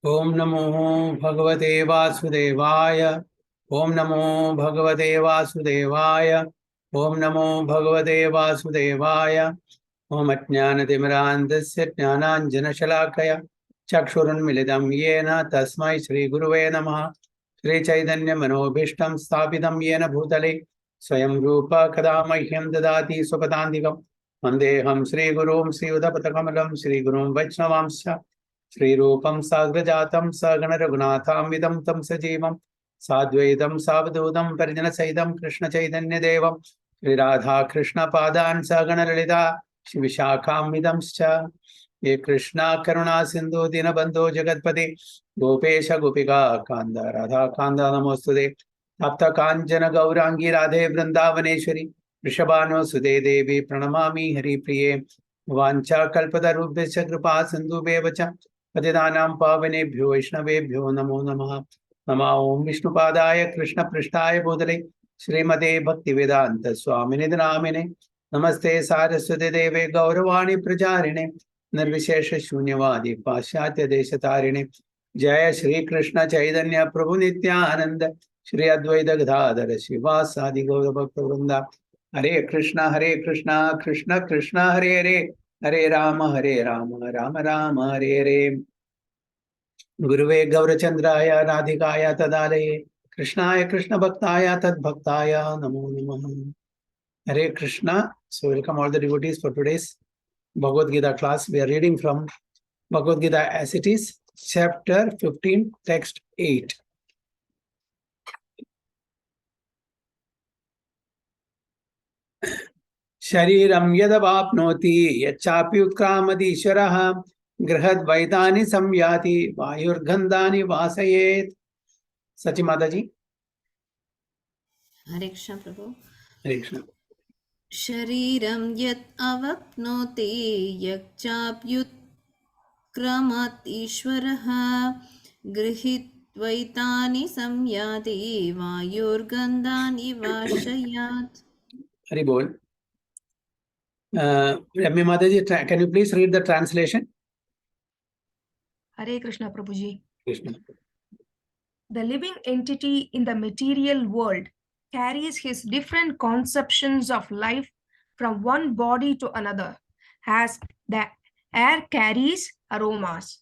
Om Namo Bhagavate Vasudevaya. Om Namo Bhagavate Vasudevaya. Om Namo Bhagavate Vasudevaya. Om Ajnanatimirandasya Jnananjanashalakaya Chakshurunmilitam Yena Tasmai Shri Guruve Namaha. Shri Chaitanya Manobhishtam Sthapitam Yena Bhutale Swayam Rupa Kadamahyam Dadati Supatantikam Vandeham Shri Gurum Sri Udapatakamelam Shri Gurum Vaishnavamsya Shri Rupam Sagrajatam Sagana Raghunathamvidam Tam Sajivam Sadvaitam Savadudam Parijana Saidam Krishna Chaitanya Devam Shri Radha Krishna Padan Sagana Lalita Shri Vishakhamvidamscha Ye Krishna Karuna Sindhu Dinabandhu Jagatpati Gopesha Gopika Kanda Radha Kanda Namostude Tapta Kanjana Gaurangi Radhe Vrindavaneshwari Rishabhano Sude Devi Pranamami Hari Priye Vancha Kalpatarubhesha Kripa Sindhu Bevacha Patidanam Pavanebhyo Vaishnavebhyo Namo Namaha Nama Om Vishnupadaya Krishna Prishtaya Bodhale Srimate Bhaktivedanta Swamini Dhanamine Namaste Saraswati Deve Gauravani Pracharine Nirvishesha Shunyavadi Paschatya Deshatarine Jaya Shri Krishna Chaitanya Prabhu Nityananda Shri Advaita Gadadhara Srivasadi Gaura Bhakta Vrinda Hare Krishna Krishna Krishna Hare Hare Hare Rama Rama Rama Hare Hare Guruve Gaurachandraya Radhikaya Tadale Krishnaya Krishna Bhaktaya Tad Bhaktaya Namo Namaha Hare Krishna. So welcome all the devotees for today's Bhagavad Gita class. We are reading from Bhagavad Gita as it is, chapter 15, text 8. Shariram yadavapnoti yachapi utkramadishvaraha grihadvaitani samyati vayurgandhani vasayet. Sachi Mataji. Hare Krishna Prabhu. Hare Krishna. Shariram yat avapnoti yakchapyut kramat ishvaraha grihitvaitani samyati vayurgandhani vashayat. Hari Bol. Ramya Mataji, can you please read the translation? Hare Krishna Prabhuji. Krishna. The living entity in the material world carries his different conceptions of life from one body to another, as the air carries aromas.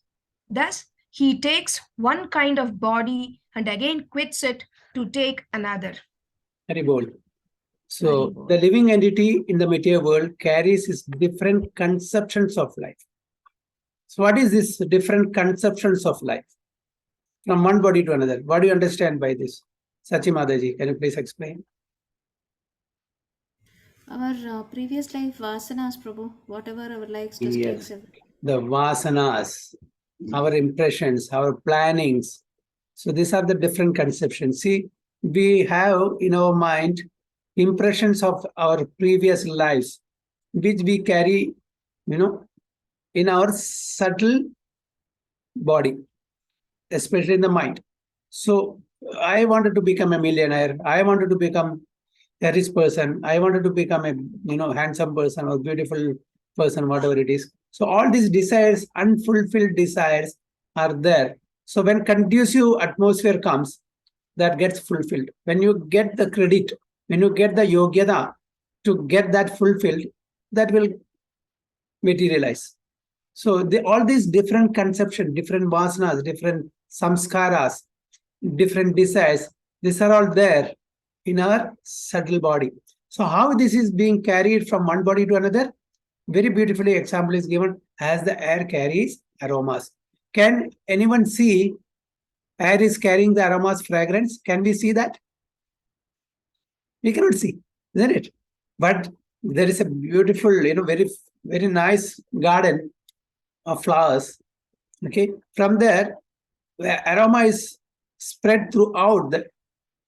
Thus, he takes one kind of body and again quits it to take another. Hari Bol. So, Hari Bol. the living entity in the material world carries his different conceptions of life. So, what is this different conceptions of life? From one body to another. What do you understand by this? Sachi Mataji, can you please explain? Our previous life vasanas, Prabhu, whatever our likes just Yes. takes. The vasanas, our impressions, our plannings. So these are the different conceptions. See, we have in our mind impressions of our previous lives, which we carry, in our subtle body, especially in the mind. So I wanted to become a millionaire. I wanted to become a rich person. I wanted to become a handsome person or beautiful person, whatever it is. So all these desires, unfulfilled desires, are there. So when conducive atmosphere comes, that gets fulfilled. When you get the credit, when you get the yogyada to get that fulfilled, that will materialize. So all these different conceptions, different vasanas, different samskaras, different desires, these are all there in our subtle body. So how this is being carried from one body to another? Very beautifully example is given as the air carries aromas. Can anyone see air is carrying the aromas, fragrance? Can we see that? We cannot see, isn't it? But there is a beautiful, very, very nice garden of flowers. Okay, from there, the aroma is spread throughout the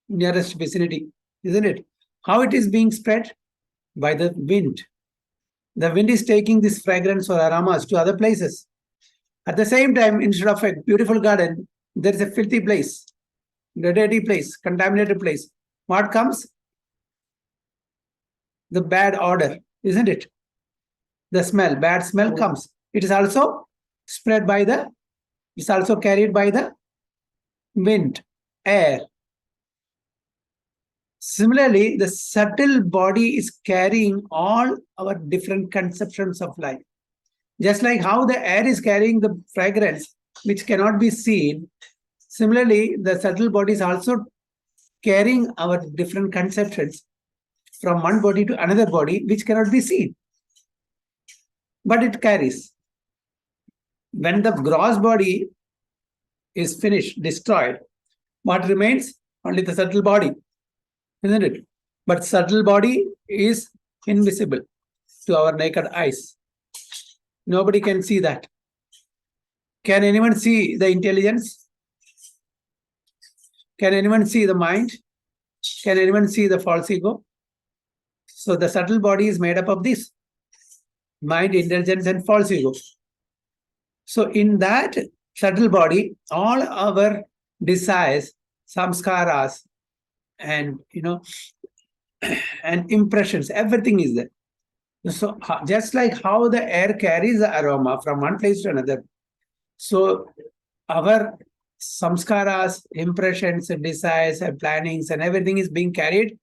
nearest vicinity, isn't it? How it is being spread? By the wind. The wind is taking this fragrance or aromas to other places. At the same time, instead of a beautiful garden, there is a filthy place, dirty place, contaminated place. What comes? The bad odor, isn't it? The smell, bad smell comes. It is also spread by the It's also carried by the wind, air. Similarly, the subtle body is carrying all our different conceptions of life. Just like how the air is carrying the fragrance, which cannot be seen, similarly, the subtle body is also carrying our different conceptions from one body to another body, which cannot be seen. But it carries. When the gross body is finished, destroyed, what remains? Only the subtle body, isn't it? But subtle body is invisible to our naked eyes. Nobody can see that. Can anyone see the intelligence? Can anyone see the mind? Can anyone see the false ego? So the subtle body is made up of this: mind, intelligence, and false ego. So in that subtle body, all our desires, samskaras, and and impressions, everything is there. So just like how the air carries the aroma from one place to another, so our samskaras, impressions, desires, and plannings, and everything is being carried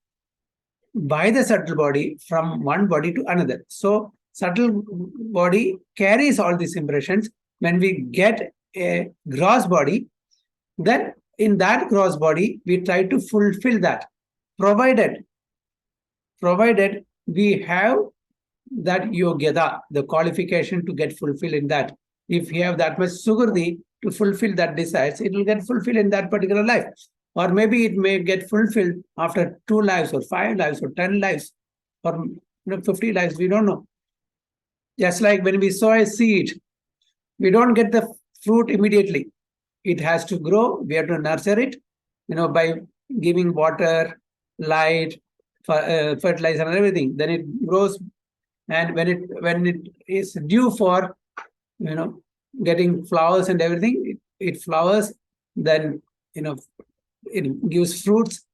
by the subtle body from one body to another. So subtle body carries all these impressions. When we get a gross body, then in that gross body, we try to fulfill that, provided we have that yogyata, the qualification to get fulfilled in that. If you have that much sugardi to fulfill that desires, it will get fulfilled in that particular life. Or maybe it may get fulfilled after 2 lives or 5 lives or 10 lives or 50 lives, we don't know. Just like when we sow a seed, we don't get the fruit immediately. It has to grow. We have to nurture it, by giving water, light, fertilizer, and everything. Then it grows, and when it is due for, getting flowers and everything, it flowers. Then it gives fruits.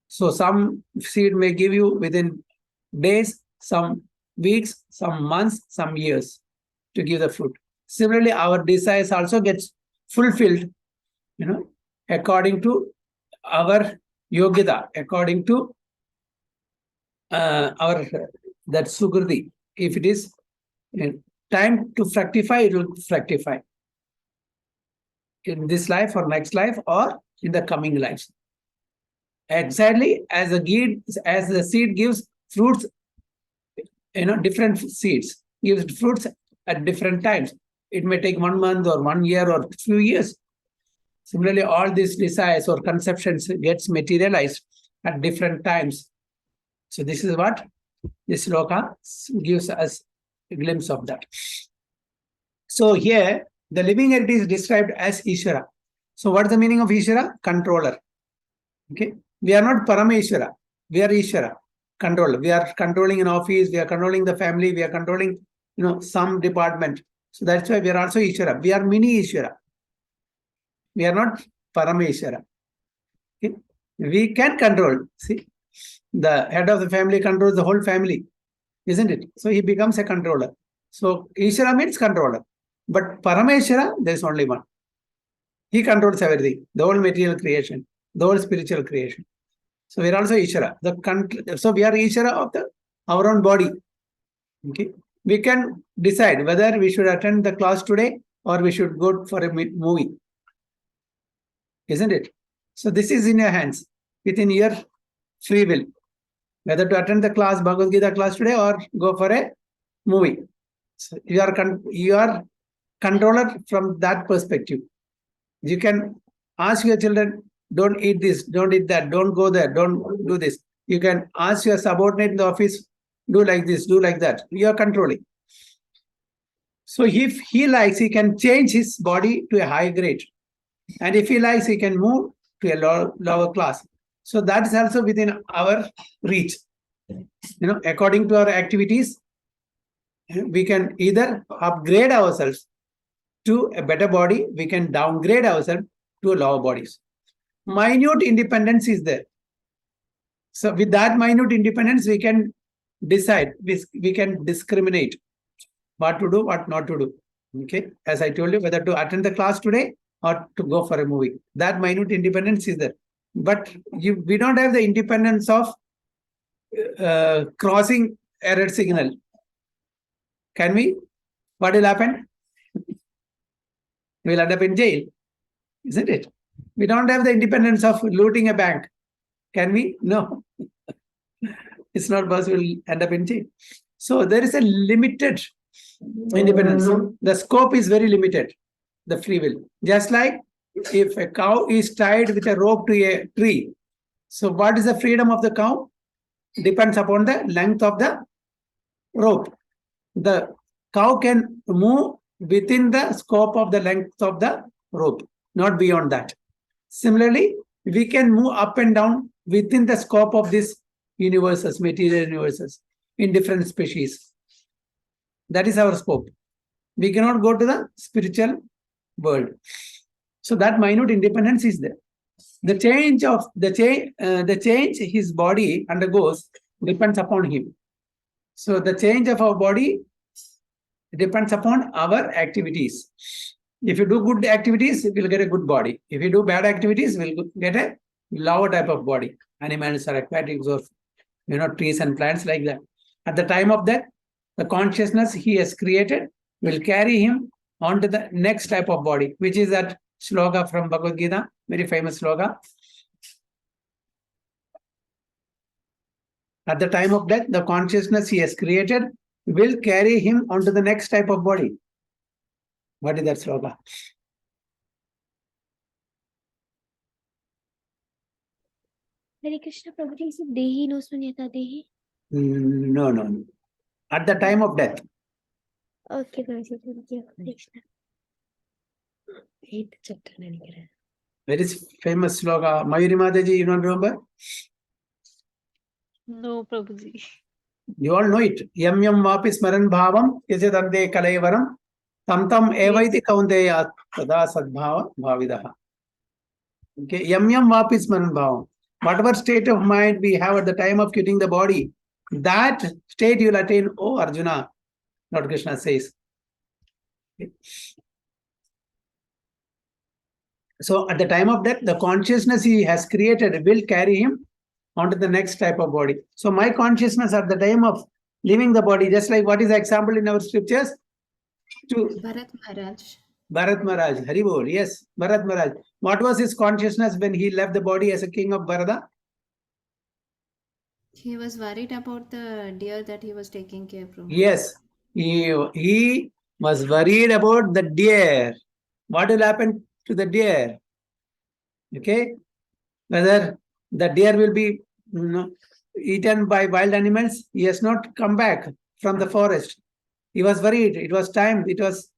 So some seed may give you within days, some weeks, some months, some years to give the fruit. Similarly, our desires also gets fulfilled, according to our yogyata, according to our that sukriti. If it is time to fructify, it will fructify in this life or next life or in the coming lives. Exactly as the seed gives fruits, different seeds gives fruits at different times. It may take 1 month or 1 year or few years. Similarly, all these desires or conceptions gets materialized at different times. So this is what this sloka gives us a glimpse of that. So here, the living entity is described as Ishvara. So what is the meaning of Ishvara? Controller. Okay, we are not Parameshwara. We are Ishvara, controller. We are controlling an office. We are controlling the family. We are controlling, some department. So that's why we are also Ishvara. We are mini Ishvara. We are not Parameshwara. Okay? We can control. See, the head of the family controls the whole family, isn't it? So he becomes a controller. So Ishvara means controller. But Parameshwara, there is only one. He controls everything, the whole material creation, the whole spiritual creation. So we are also Ishvara. So we are Ishvara of our own body. Okay, we can decide whether we should attend the class today or we should go for a movie, isn't it? So this is in your hands, within your free will, whether to attend the class, Bhagavad Gita class today, or go for a movie. So you are controller from that perspective. You can ask your children, don't eat this, don't eat that, don't go there, don't do this. You can ask your subordinate in the office, do like this, do like that. You are controlling. So if he likes, he can change his body to a high grade. And if he likes, he can move to a lower class. So that is also within our reach. According to our activities, we can either upgrade ourselves to a better body, we can downgrade ourselves to lower bodies. Minute independence is there. So with that minute independence, we can decide, we can discriminate what to do, what not to do. Okay, as I told you, whether to attend the class today or to go for a movie. That minute independence is there. But we don't have the independence of crossing a red signal. Can we? What will happen? We'll end up in jail, isn't it? We don't have the independence of looting a bank. Can we? No. It's not possible. We'll end up in jail. So there is a limited independence. The scope is very limited, the free will. Just like if a cow is tied with a rope to a tree. So what is the freedom of the cow? Depends upon the length of the rope. The cow can move within the scope of the length of the rope, not beyond that. Similarly, we can move up and down within the scope of these universes, material universes, in different species. That is our scope. We cannot go to the spiritual world. So that minute independence is there. The change his body undergoes depends upon him. So the change of our body depends upon our activities. If you do good activities, we'll get a good body. If you do bad activities, we'll get a lower type of body. Animals or aquatics or trees and plants like that. At the time of death, the consciousness he has created will carry him on to the next type of body, which is that sloka from Bhagavad Gita, very famous sloka. At the time of death, the consciousness he has created will carry him onto the next type of body. What is that sloka? Hare Krishna Prabhuji, is it Dehi no sunyata Dehi? No. At the time of death. Okay, Prabhuji, thank you. Hare Krishna. 8th chapter, Nanikara. Very famous sloka. Mayuri Mataji, you don't remember? No, Prabhuji. You all know it. Yam yam vapi smaran bhavam yasyatante kalaivaram tam tam evaiti kaunteya tada sadbhava bhavidaha. Okay. Yam yam vapi smaran bhavam. Whatever state of mind we have at the time of quitting the body, that state you will attain, oh Arjuna, Lord Krishna says. Okay. So at the time of death, the consciousness he has created will carry him onto the next type of body. So my consciousness at the time of leaving the body, just like what is the example in our scriptures? To Bharat Maharaj. Bharat Maharaj, Haribol, yes, Bharat Maharaj. What was his consciousness when he left the body as a king of Bharata? He was worried about the deer that he was taking care of. Yes, he was worried about the deer. What will happen to the deer? Okay, whether the deer will be eaten by wild animals. He has not come back from the forest. He was worried. It was time. It was,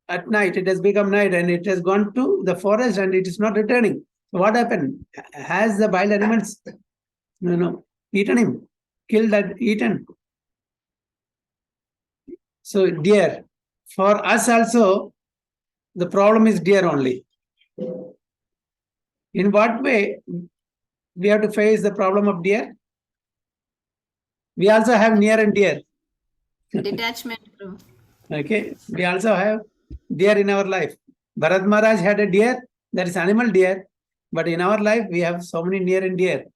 at night. It has become night and it has gone to the forest and it is not returning. So what happened? Has the wild animals, eaten him, killed and eaten? So deer. For us also, the problem is deer only. In what way we have to face the problem of deer? We also have near and dear. Detachment. Okay, we also have deer in our life. Bharat Maharaj had a deer, that is animal deer, but in our life we have so many near and dear,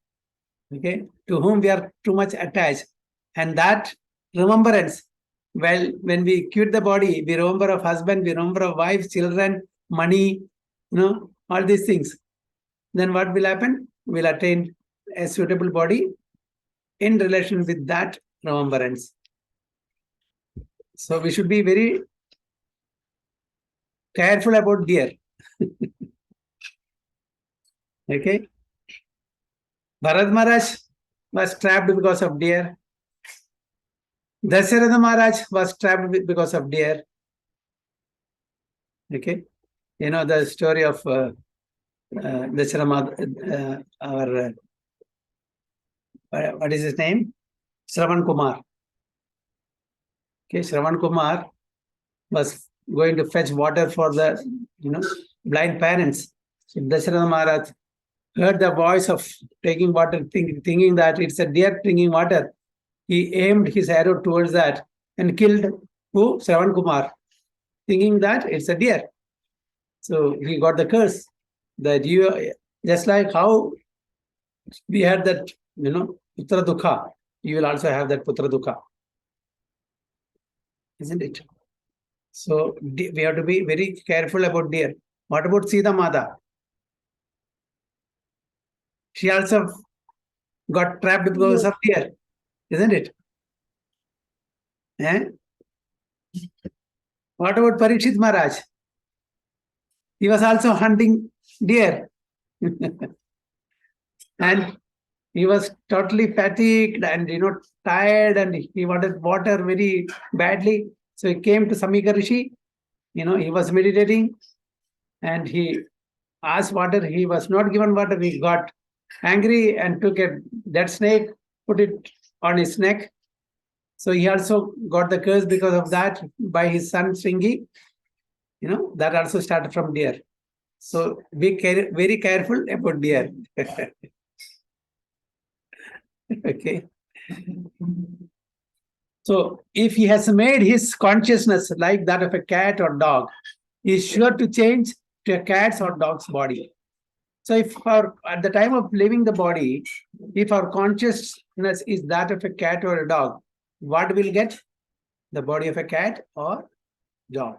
okay, to whom we are too much attached. And that remembrance, well, when we quit the body, we remember of husband, we remember of wife, children, money, all these things. Then what will happen? We'll attain a suitable body in relation with that remembrance. So we should be very careful about deer. Okay. Bharat Maharaj was trapped because of deer. Dasaratha Maharaj was trapped because of deer. Okay. The story of Dasaratha, what is his name? Shravan Kumar. Okay, Shravan Kumar was going to fetch water for the blind parents. So Dasaratha Maharaj heard the voice of taking water, thinking that it's a deer drinking water. He aimed his arrow towards that and killed who? Shravan Kumar, thinking that it's a deer. So he got the curse that you, just like how we had that, putra dukha, you will also have that putra dukha, isn't it? So we have to be very careful about deer. What about Siddha Mata? She also got trapped because of deer, isn't it? Eh? What about Parikshit Maharaj? He was also hunting deer. And he was totally fatigued and tired, and he wanted water very badly. So he came to Samika Rishi. He was meditating and he asked water. He was not given water. He got angry and took a dead snake, put it on his neck. So he also got the curse because of that by his son Sringi. That also started from deer. So be very careful about deer. Okay. So if he has made his consciousness like that of a cat or dog, he is sure to change to a cat's or dog's body. So if at the time of leaving the body, if our consciousness is that of a cat or a dog, what will get? The body of a cat or dog.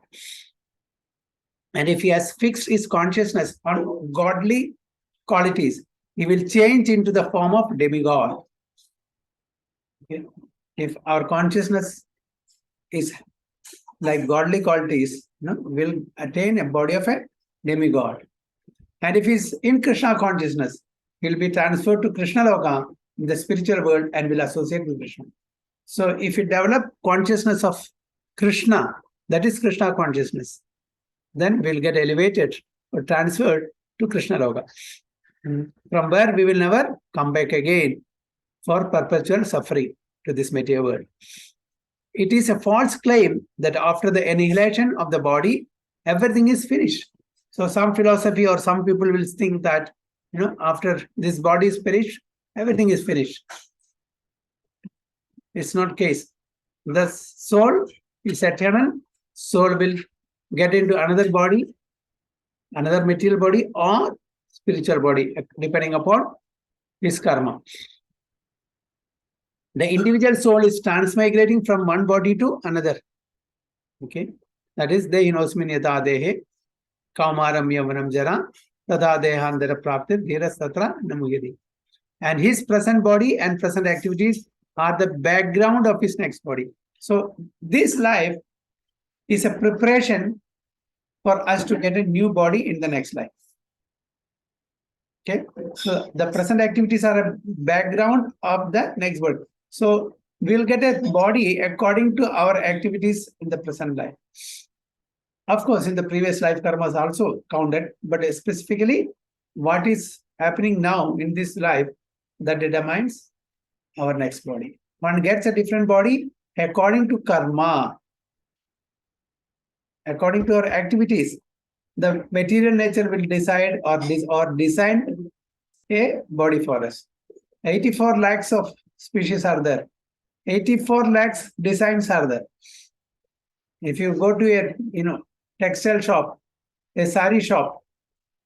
And if he has fixed his consciousness on godly qualities, he will change into the form of demigod. Okay? If our consciousness is like godly qualities, will attain a body of a demigod. And if he's in Krishna consciousness, he'll be transferred to Krishna Loka in the spiritual world and will associate with Krishna. So if you develop consciousness of Krishna, that is Krishna consciousness, then we'll get elevated or transferred to Krishna Loka, from where we will never come back again for perpetual suffering to this material world. It is a false claim that after the annihilation of the body, everything is finished. So some philosophy or some people will think that, after this body is finished, everything is finished. It's not case. The soul is eternal. Soul will get into another body, another material body or spiritual body, depending upon his karma. The individual soul is transmigrating from one body to another. Okay, that is dehinosmin yata dehe kaumaram yavanam jara tada dehandara praptir dhira satra namugadi. And his present body and present activities are the background of his next body. So this life is a preparation for us to get a new body in the next life. Okay, so the present activities are a background of the next body. So we'll get a body according to our activities in the present life. Of course, in the previous life, karma is also counted, but specifically what is happening now in this life, that determines our next body. One gets a different body according to karma, according to our activities. The material nature will decide or design a body for us. 84 lakhs of species are there. 84 lakhs designs are there. If you go to a textile shop, a sari shop,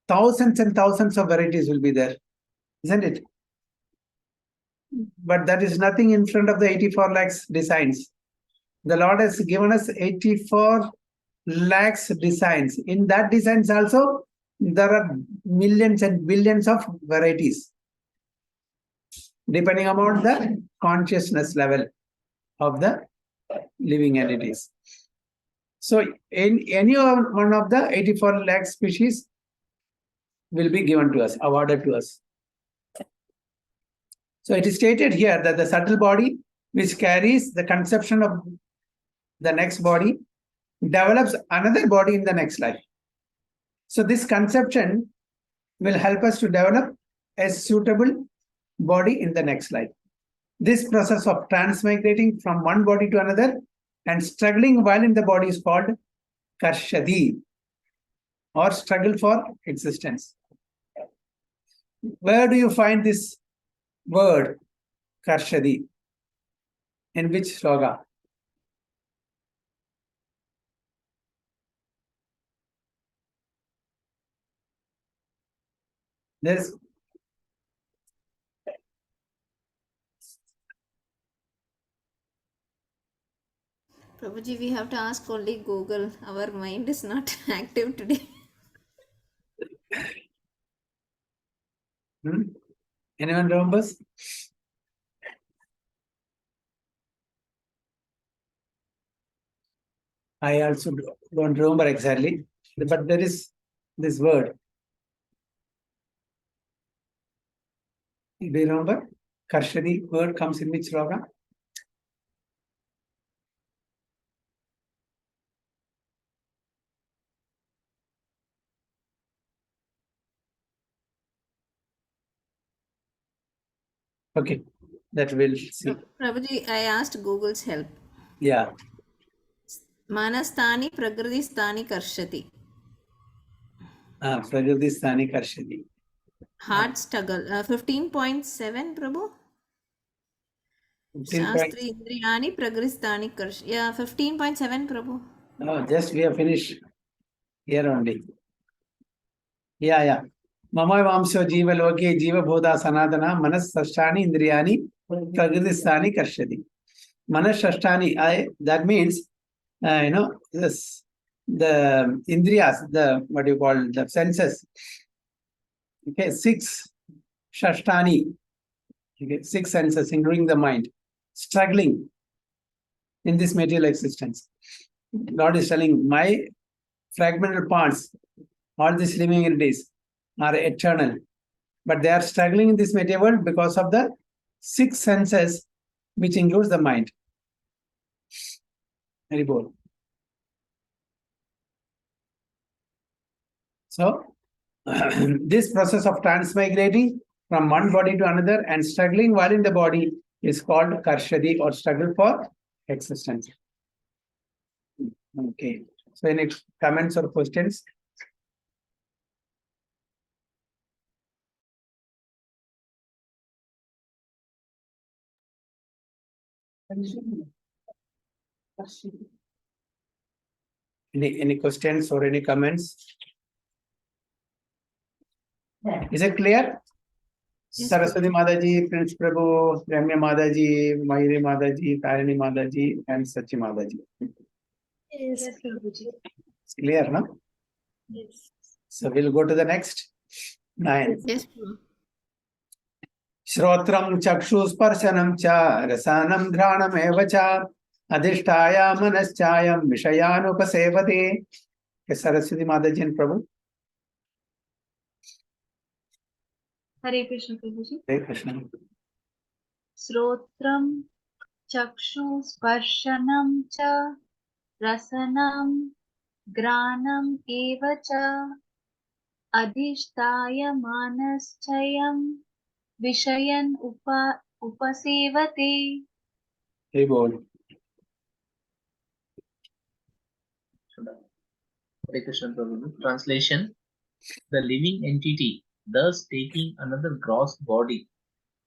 thousands and thousands of varieties will be there, isn't it? But that is nothing in front of the 84 lakhs designs. The Lord has given us 84 lakhs designs. In that designs also, there are millions and billions of varieties, depending upon the consciousness level of the living entities. So in any one of the 84 lakh species will be given to us, awarded to us. So it is stated here that the subtle body, which carries the conception of the next body, develops another body in the next life. So this conception will help us to develop a suitable body in the next life. This process of transmigrating from one body to another and struggling while in the body is called karshadi, or struggle for existence. Where do you find this word karshadi? In which sloga? There's Prabhuji, we have to ask only Google. Our mind is not active today. Anyone remembers? I also don't remember exactly, but there is this word. Do you remember? Karshadi word comes in which sloka? Okay, that we'll see. Prabhuji, I asked Google's help. Yeah. Manastani prakriti stani karshati. Prakriti Sthani Karshadi. Hard struggle. 15.7, Prabhu. 15 Shastri Indriyani Pragristani Karsh. Yeah, 15.7, Prabhu. No, just we have finished here only. Yeah. Mama Vamso Jiva Loke Jiva Bodha Sanatana Manas Sashtani Indriyani Prakriti Sthani Karshadi. Manas Sashtani, that means, this, the Indriyas, the, what you call, the senses. Okay, 6 Shashtani. Okay, 6 senses, including the mind, struggling in this material existence. God is telling, my fragmental parts, all these living entities are eternal, but they are struggling in this material world because of the 6 senses, which includes the mind. Very bold. So, this process of transmigrating from one body to another and struggling while in the body is called Karshadi, or struggle for existence. Okay. So, any comments or questions? Any questions or any comments? Is it clear? Yes, Saraswati Mataji, Prince Prabhu, Ramya Mataji, Mayuri Mataji, Tarini Mataji, and Sachi Mataji. Yes, Prabhuji. It's clear, no? Yes. So we'll go to the next 9. Yes, Prabhu. Shrotram chakshuspashanam cha rasanam dhranam eva cha adhishtaya manaschayam vishayanupasevate. Saraswati Mataji and Prabhu. Hare Krishna Prabhuji. Hare Krishna. Srotram chakshu sparshanam cha rasanam granam eva cha adhishtaya manaschayam vishayan upasevate. Very bold. Hare Krishna Prabhu. Translation: the living entity, thus taking another gross body,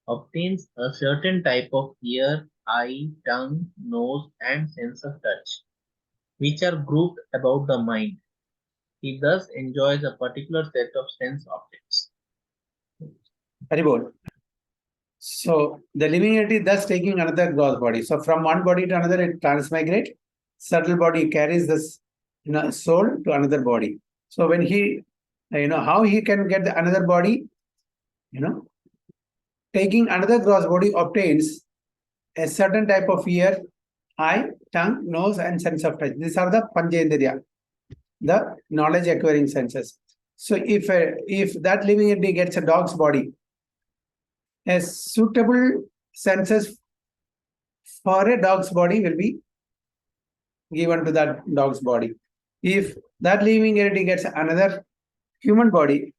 obtains a certain type of ear, eye, tongue, nose, and sense of touch, which are grouped about the mind. He thus enjoys a particular set of sense objects. Very bold. So the living entity thus taking another gross body. So from one body to another, it transmigrates. Subtle body carries this, soul to another body. So when he, how he can get another body, taking another gross body obtains a certain type of ear, eye, tongue, nose, and sense of touch. These are the Panchendriya, the knowledge acquiring senses. So if that living entity gets a dog's body, a suitable senses for a dog's body will be given to that dog's body. If that living entity gets another human body,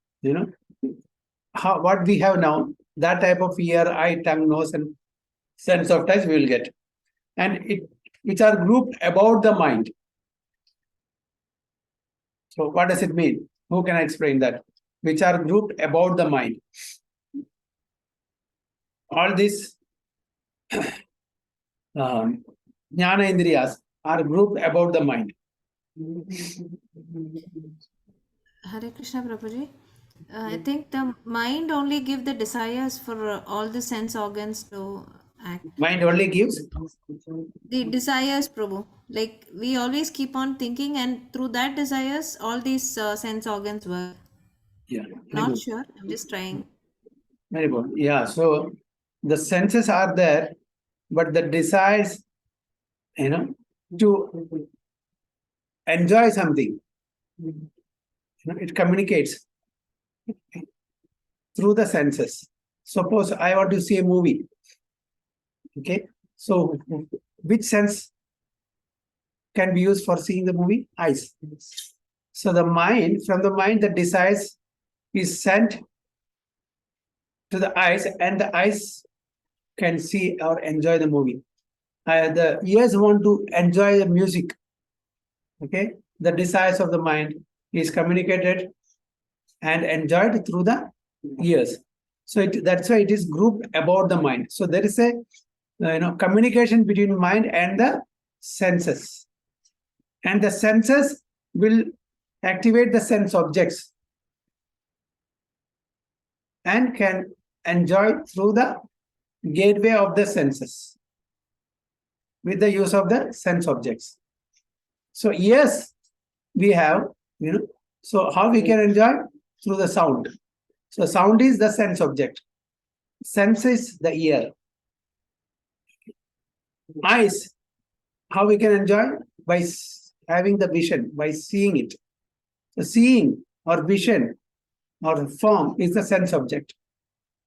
what we have now, that type of ear, eye, tongue, nose, and sense of touch we will get. And which are grouped about the mind. So what does it mean? Who can explain that? Which are grouped about the mind. All these Jnana Indriyas are grouped about the mind. Hare Krishna Prabhuji. I think the mind only give the desires for all the sense organs to act. Mind only gives. The desires, Prabhu. Like we always keep on thinking, and through that desires, all these sense organs work. Yeah. Not sure. I'm just trying. Very good. Yeah. So the senses are there, but the desires, to enjoy something, it communicates through the senses. Suppose I want to see a movie. Okay. So which sense can be used for seeing the movie? Eyes. So from the mind, the desires is sent to the eyes, and the eyes can see or enjoy the movie. The ears want to enjoy the music. Okay, the desires of the mind is communicated and enjoyed through the ears. So that's why it is grouped about the mind. So there is a communication between mind and the senses, and the senses will activate the sense objects and can enjoy through the gateway of the senses with the use of the sense objects. So yes, we have, so how we can enjoy? Through the sound. So sound is the sense object. Sense is the ear. Eyes, how we can enjoy? By having the vision, by seeing it. So seeing or vision or form is the sense object.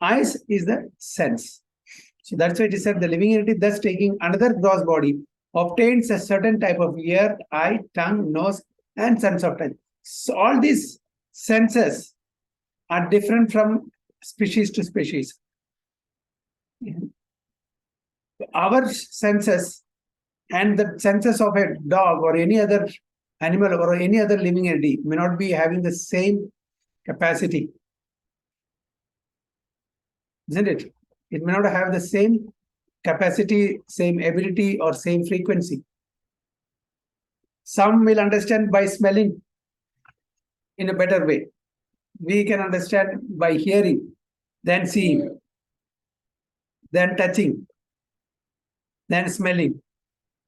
Eyes is the sense. So that's why it is said the living entity, thus taking another gross body, obtains a certain type of ear, eye, tongue, nose, and sense of touch. So all these senses are different from species to species. Our senses and the senses of a dog or any other animal or any other living entity may not be having the same capacity. Isn't it? It may not have the same capacity, same ability, or same frequency. Some will understand by smelling in a better way. We can understand by hearing, then seeing, then touching, then smelling.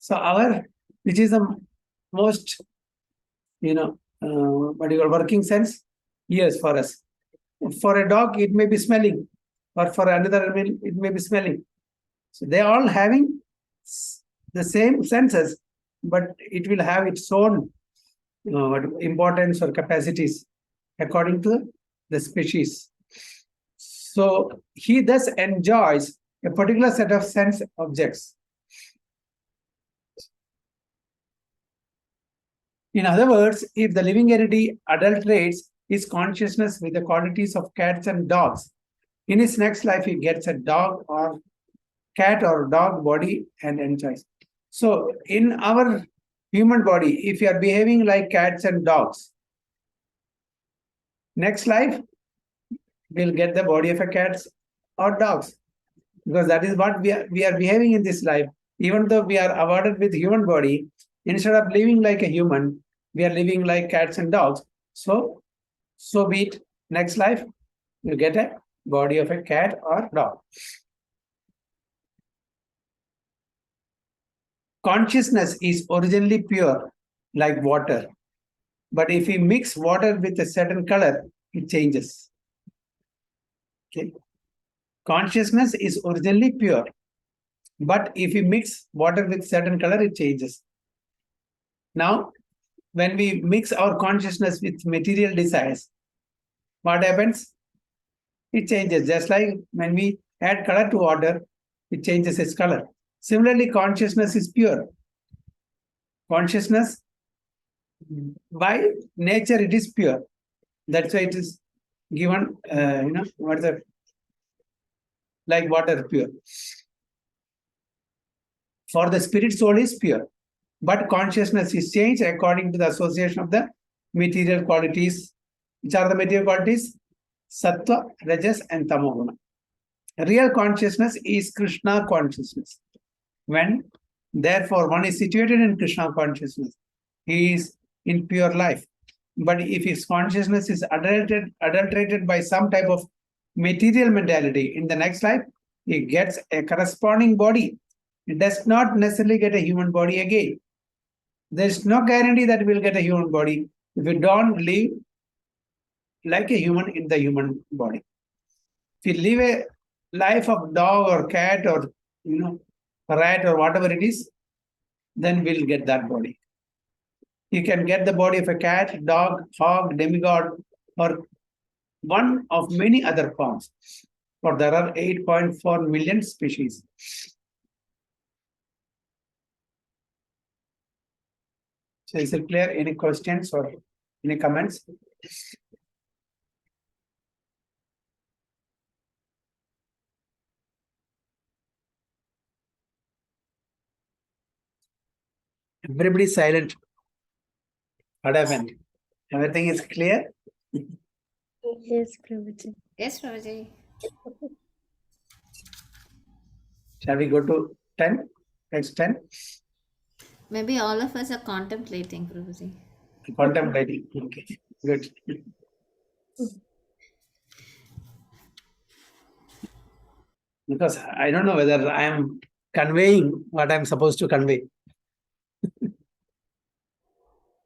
So which is the most, working sense? Yes, for us. For a dog, it may be smelling, or for another animal, it may be smelling. So they are all having the same senses, but it will have its own importance or capacities according to the species. So he thus enjoys a particular set of sense objects. In other words, if the living entity adulterates his consciousness with the qualities of cats and dogs, in his next life he gets a dog or cat or dog body and enjoys. So in our human body, if you are behaving like cats and dogs, next life we'll get the body of a cat or dogs, because that is what we are behaving in this life. Even though we are awarded with human body, instead of living like a human, we are living like cats and dogs. So be it. Next life, you get a body of a cat or dog. Consciousness is originally pure, like water. But if we mix water with a certain color, it changes. Okay. Consciousness is originally pure. But if we mix water with certain color, it changes. Now, when we mix our consciousness with material desires, what happens? It changes. Just like when we add color to water, it changes its color. Similarly, consciousness is pure. Consciousness, by nature, it is pure. That's why it is given, like water pure. For the spirit soul is pure. But consciousness is changed according to the association of the material qualities. Which are the material qualities? Sattva, Rajas, and Tamoguna. Real consciousness is Krishna consciousness. Therefore, one is situated in Krishna consciousness, he is in pure life. But if his consciousness is adulterated by some type of material mentality, in the next life, he gets a corresponding body. It does not necessarily get a human body again. There's no guarantee that we'll get a human body if we don't live like a human in the human body. If you live a life of dog or cat or rat or whatever it is, then we'll get that body. You can get the body of a cat, dog, hog, demigod, or one of many other forms. For there are 8.4 million species. So is it clear? Any questions or any comments? Everybody silent. What happened? Everything is clear? Yes, Prabhuji. Yes, Prabhuji. Shall we go to 10? Next 10? Maybe all of us are contemplating, Prabhuji. Contemplating. Okay, good. Because I don't know whether I am conveying what I'm supposed to convey.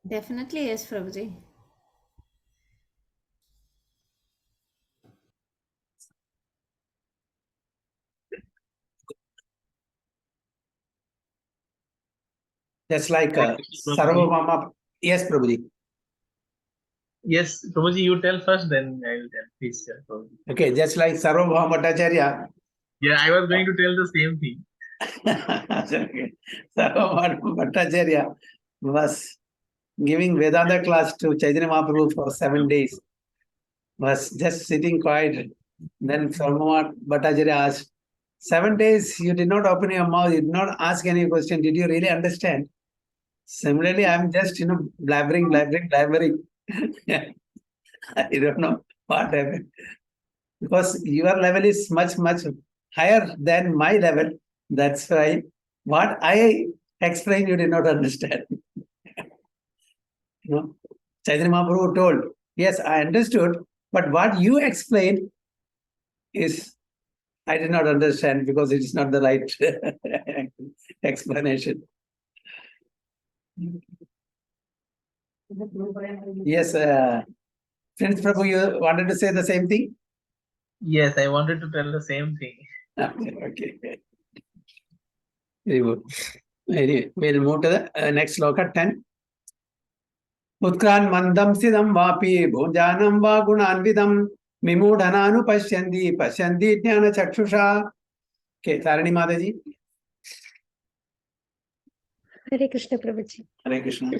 Definitely yes, Prabhuji. Just like Sarvabhauma. Yes, Prabhuji. Yes, Prabhuji, you tell first, then I will tell. Please tell, Prabhuji. Okay, just like Sarvabhauma Bhattacharya. Yeah, I was going to tell the same thing. Okay. Sarvabhauma Bhattacharya was giving Vedanta class to Chaitanya Mahaprabhu for 7 days. Was just sitting quiet. Then Sarvabhauma Bhattacharya asked, 7 days you did not open your mouth, you did not ask any question. Did you really understand? Similarly, I'm just, blabbering. I don't know what happened. Because your level is much, much higher than my level. That's why what I explained, you did not understand. Chaitanya Mahaprabhu told, yes, I understood, but what you explained is, I did not understand because it is not the right explanation. Yes, Prince Prabhu, you wanted to say the same thing? Yes, I wanted to tell the same thing. Okay. Very good. Anyway, we'll move to the next sloka, 10. Utkran mandam sidam vapi bhujanam va gunanvidam mimudhananu pashyandi jnana chakshusha. Okay, Tarani Mataji. Hare Krishna, Prabhuji. Hare Krishna.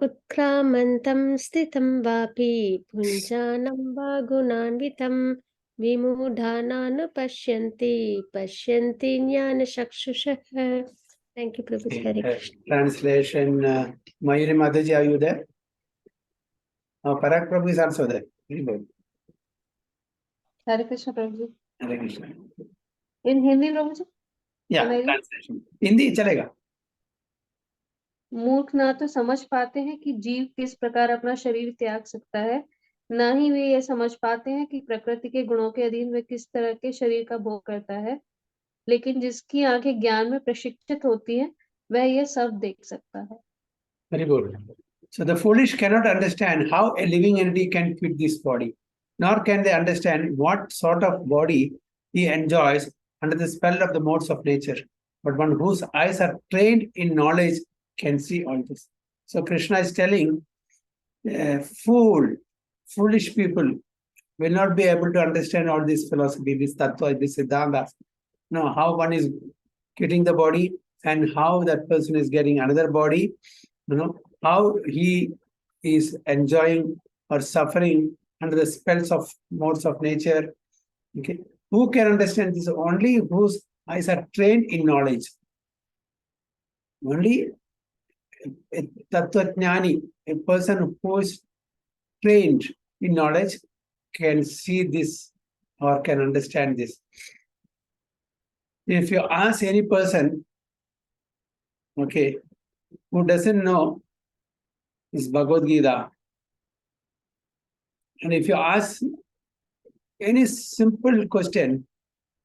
Utkramantam sthitam vapi punjanam va gunanvitam vimudhananu pashyanti jnana chakshusha. Thank you, Prabhuji. Hare Krishna. Translation, Mayuri Mataji, are you there? Parak Prabhu is also there. Very good. Hare Krishna Prabhuji. Hare Krishna. In Hindi Prabhuji? Yeah, Amazing. translation. Hindi chalega. मूर्ख ना तो समझ पाते हैं कि जीव किस प्रकार अपना शरीर त्याग सकता है, ना ही वे ये समझ पाते हैं कि प्रकृति के गुणों के अधीन वे किस तरह के शरीर का भोग करता है, लेकिन जिसकी आंखें ज्ञान में प्रशिक्षित होती हैं, वह यह सब देख सकता है. Very good. So the foolish cannot understand how a living entity can quit this body, nor can they understand what sort of body he enjoys under the spell of the modes of nature. But one whose eyes are trained in knowledge can see all this. So Krishna is telling, foolish people will not be able to understand all this philosophy, this tattva, this siddhanta. No, how one is quitting the body and how that person is getting another body, how he is enjoying or suffering under the spells of modes of nature. Okay, who can understand this? Only whose eyes are trained in knowledge. Only a tattvajnani, a person who is trained in knowledge, can see this or can understand this. If you ask any person, okay, who doesn't know is Bhagavad Gita. And if you ask any simple question,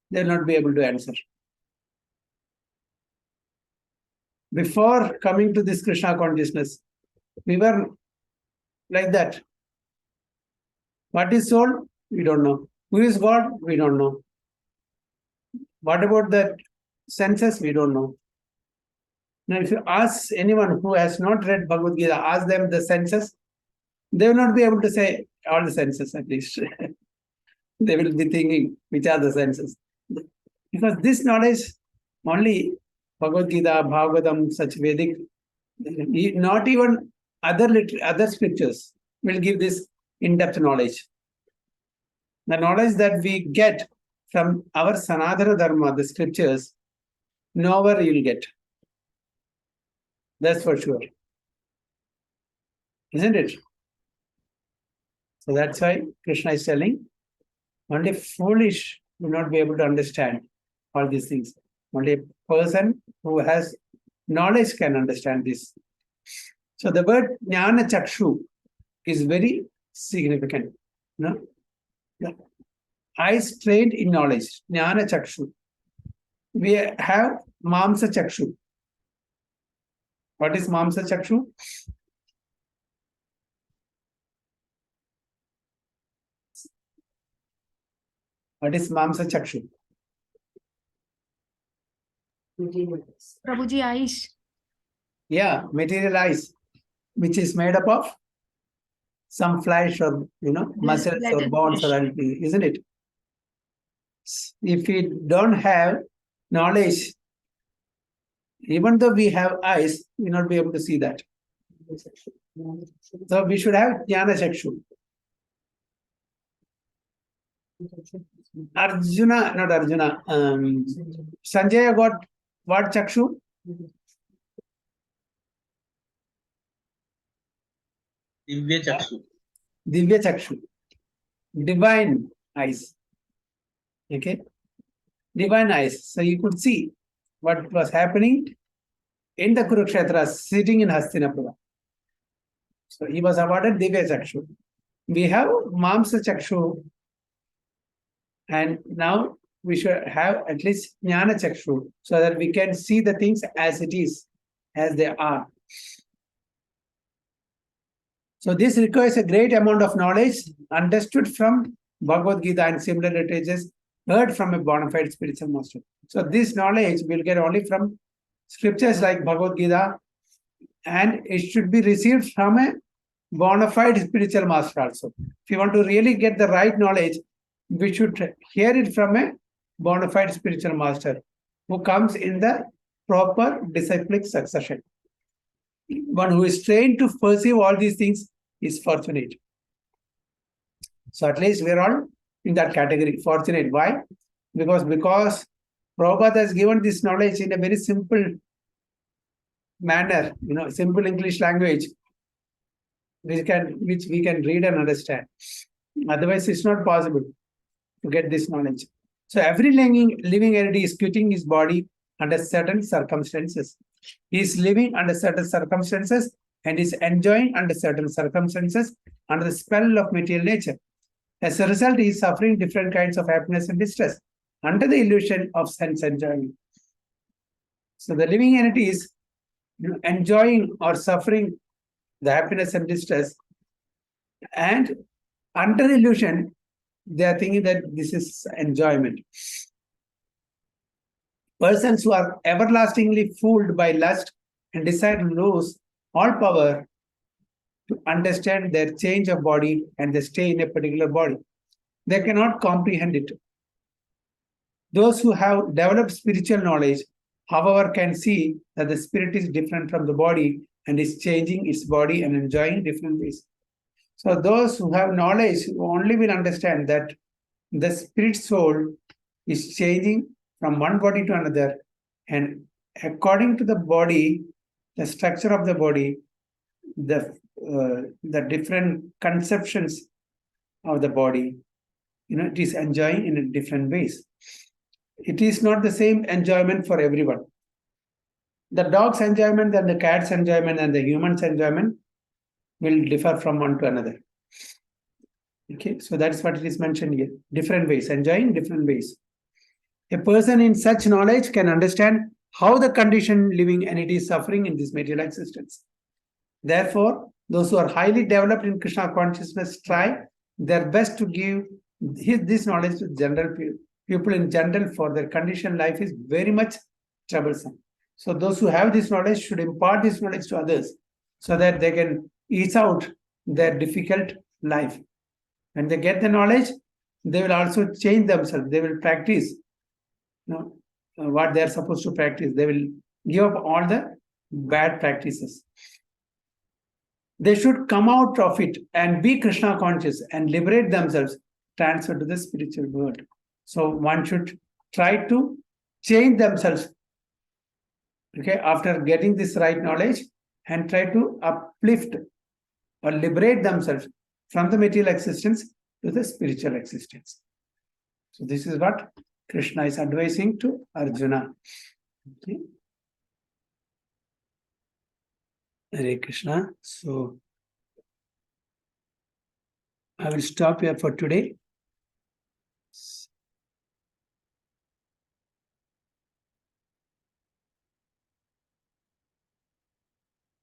they will not be able to answer. Before coming to this Krishna consciousness, we were like that. What is soul? We don't know. Who is God? We don't know. What about the senses? We don't know. Now, if you ask anyone who has not read Bhagavad Gita, ask them the senses, they will not be able to say all the senses at least. They will be thinking, which are the senses? Because this knowledge, only Bhagavad Gita, Bhagavatam, such Vedic, not even other scriptures will give this in-depth knowledge. The knowledge that we get from our Sanatana Dharma, the scriptures, nowhere you will get. That's for sure. Isn't it? So that's why Krishna is telling, only foolish will not be able to understand all these things. Only a person who has knowledge can understand this. So the word Jnana Chakshu is very significant. No? The eyes trained in knowledge, Jnana Chakshu. We have Mamsa Chakshu. What is Mamsa Chakshu? What is Mamsa Chakshu? Prabhuji, eyes. Yeah, material eyes, which is made up of some flesh or muscles blood or and bones or flesh. anything, isn't it? If we don't have knowledge, even though we have eyes, we will not be able to see that. So we should have Jnana Chakshu. Arjuna, not Arjuna, Sanjaya got what Chakshu? Divya Chakshu. Divya Chakshu. Divine eyes. Okay? Divine eyes. So you could see what was happening in the Kurukshetra, sitting in Hastinapura. So he was awarded Divya Chakshu. We have Mamsa Chakshu, and now we should have at least Jnana Chakshu, so that we can see the things as it is, as they are. So this requires a great amount of knowledge understood from Bhagavad Gita and similar literatures, heard from a bona fide spiritual master. So this knowledge we'll get only from scriptures like Bhagavad Gita, and it should be received from a bona fide spiritual master also. If you want to really get the right knowledge, we should hear it from a bona fide spiritual master who comes in the proper disciplic succession. One who is trained to perceive all these things is fortunate. So at least we're all in that category, fortunate. Why? Because Prabhupada has given this knowledge in a very simple manner, simple English language, which we can read and understand. Otherwise, it's not possible to get this knowledge. So every living entity is quitting his body under certain circumstances. He is living under certain circumstances and is enjoying under certain circumstances under the spell of material nature. As a result, he is suffering different kinds of happiness and distress under the illusion of sense enjoyment. So the living entity is enjoying or suffering the happiness and distress, and under illusion, they are thinking that this is enjoyment. Persons who are everlastingly fooled by lust and desire to lose all power to understand their change of body and they stay in a particular body. They cannot comprehend it. Those who have developed spiritual knowledge, however, can see that the spirit is different from the body and is changing its body and enjoying different ways. So those who have knowledge only will understand that the spirit soul is changing from one body to another, and according to the body, the structure of the body, the different conceptions of the body, it is enjoying in different ways. It is not the same enjoyment for everyone. The dog's enjoyment and the cat's enjoyment and the human's enjoyment will differ from one to another. Okay, so that's what it is mentioned here. Different ways, enjoying different ways. A person in such knowledge can understand how the conditioned living entity is suffering in this material existence. Therefore, those who are highly developed in Krishna consciousness try their best to give this knowledge to general people in general, for their conditioned life is very much troublesome. So those who have this knowledge should impart this knowledge to others so that they can ease out their difficult life. When they get the knowledge, they will also change themselves. They will practice, what they are supposed to practice. They will give up all the bad practices. They should come out of it and be Krishna conscious and liberate themselves, transfer to the spiritual world. So one should try to change themselves, okay, after getting this right knowledge, and try to uplift or liberate themselves from the material existence to the spiritual existence. So this is what Krishna is advising to Arjuna. Okay. Hare Krishna. So I will stop here for today.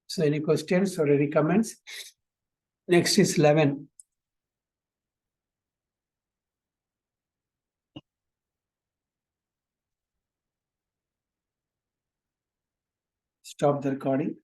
So any questions or any comments? Next is 11. Stop the recording.